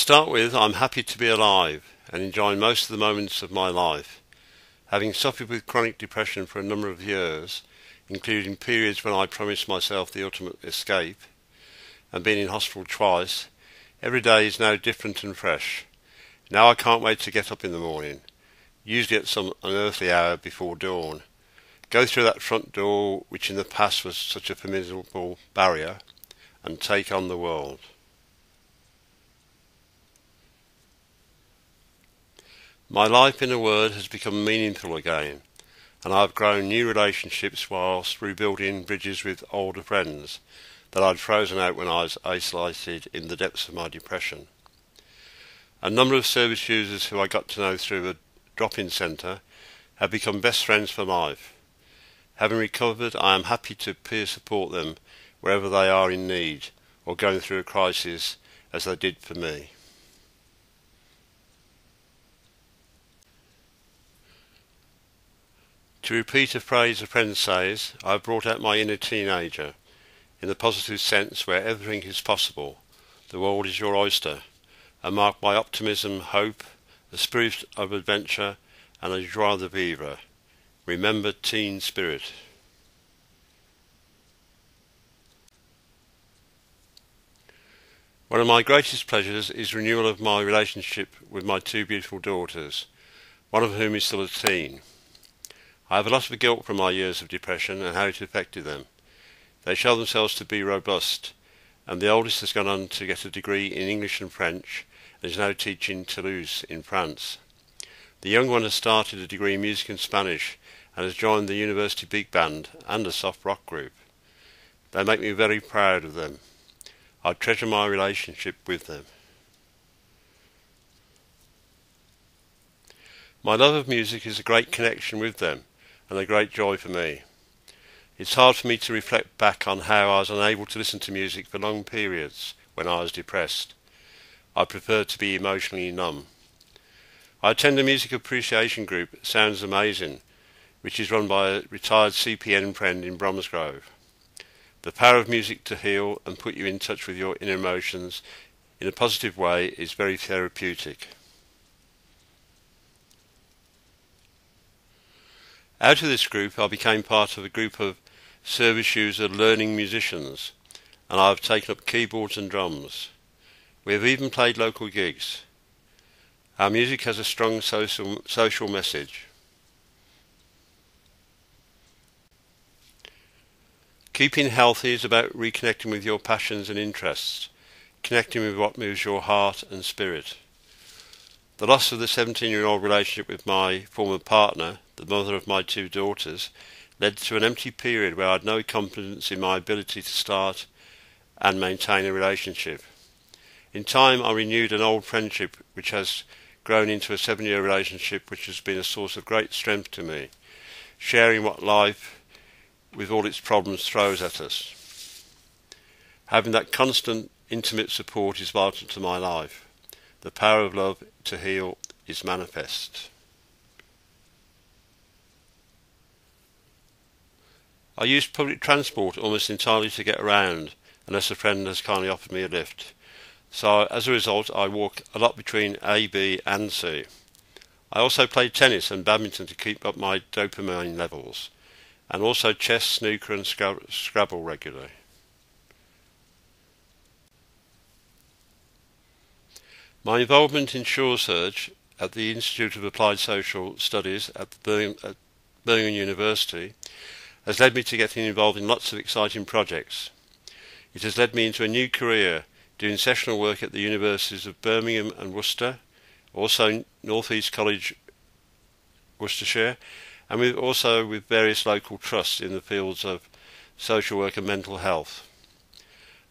start with, I'm happy to be alive and enjoying most of the moments of my life. Having suffered with chronic depression for a number of years, including periods when I promised myself the ultimate escape, and been in hospital twice, every day is now different and fresh. Now I can't wait to get up in the morning, usually at some unearthly hour before dawn, go through that front door which in the past was such a formidable barrier, and take on the world. My life, in a word, has become meaningful again, and I have grown new relationships whilst rebuilding bridges with older friends that I'd frozen out when I was isolated in the depths of my depression. A number of service users who I got to know through a drop-in centre have become best friends for life. Having recovered, I am happy to peer support them wherever they are in need or going through a crisis, as they did for me. To repeat a phrase a friend says, I have brought out my inner teenager, in the positive sense where everything is possible. The world is your oyster, and marked by optimism, hope, a spirit of adventure, and a joie de vivre. Remember teen spirit. One of my greatest pleasures is renewal of my relationship with my two beautiful daughters, one of whom is still a teen. I have a lot of guilt from my years of depression and how it affected them. They show themselves to be robust, and the oldest has gone on to get a degree in English and French and is now teaching Toulouse in France. The young one has started a degree in music and Spanish and has joined the university big band and a soft rock group. They make me very proud of them. I treasure my relationship with them. My love of music is a great connection with them and a great joy for me. It's hard for me to reflect back on how I was unable to listen to music for long periods when I was depressed. I prefer to be emotionally numb. I attend a music appreciation group, Sounds Amazing, which is run by a retired CPN friend in Bromsgrove. The power of music to heal and put you in touch with your inner emotions in a positive way is very therapeutic. Out of this group, I became part of a group of service user learning musicians, and I have taken up keyboards and drums. We have even played local gigs. Our music has a strong social message. Keeping healthy is about reconnecting with your passions and interests, connecting with what moves your heart and spirit. The loss of the 17-year-old relationship with my former partner, the mother of my two daughters, led to an empty period where I had no confidence in my ability to start and maintain a relationship. In time, I renewed an old friendship which has grown into a 7-year relationship which has been a source of great strength to me, sharing what life, with all its problems, throws at us. Having that constant, intimate support is vital to my life. The power of love to heal is manifest. I use public transport almost entirely to get around, unless a friend has kindly offered me a lift. So as a result, I walk a lot between A, B and C. I also play tennis and badminton to keep up my dopamine levels, and also chess, snooker and Scrabble regularly. My involvement in SureSearch at the Institute of Applied Social Studies at Birmingham University has led me to getting involved in lots of exciting projects. It has led me into a new career, doing sessional work at the universities of Birmingham and Worcester, also North East College, Worcestershire, and also with various local trusts in the fields of social work and mental health.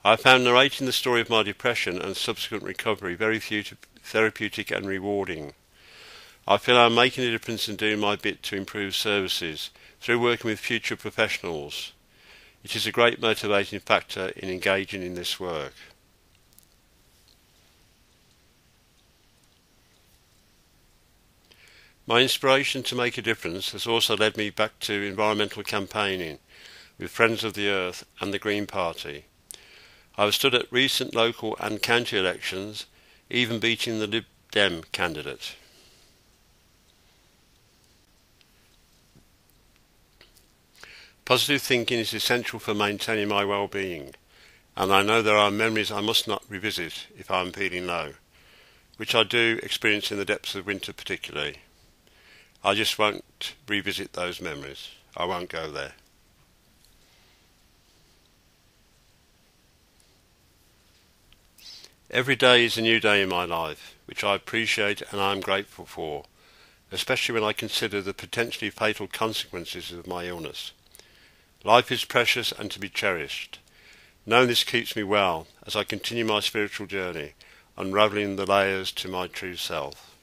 I found narrating the story of my depression and subsequent recovery very therapeutic and rewarding. I feel I am making a difference in doing my bit to improve services through working with future professionals. It is a great motivating factor in engaging in this work. My inspiration to make a difference has also led me back to environmental campaigning with Friends of the Earth and the Green Party. I have stood at recent local and county elections even beating the Lib Dem candidate. Positive thinking is essential for maintaining my well-being, and I know there are memories I must not revisit if I am feeling low, which I do experience in the depths of winter particularly. I just won't revisit those memories. I won't go there. Every day is a new day in my life, which I appreciate and I am grateful for, especially when I consider the potentially fatal consequences of my illness. Life is precious and to be cherished. Knowing this keeps me well as I continue my spiritual journey, unravelling the layers to my true self.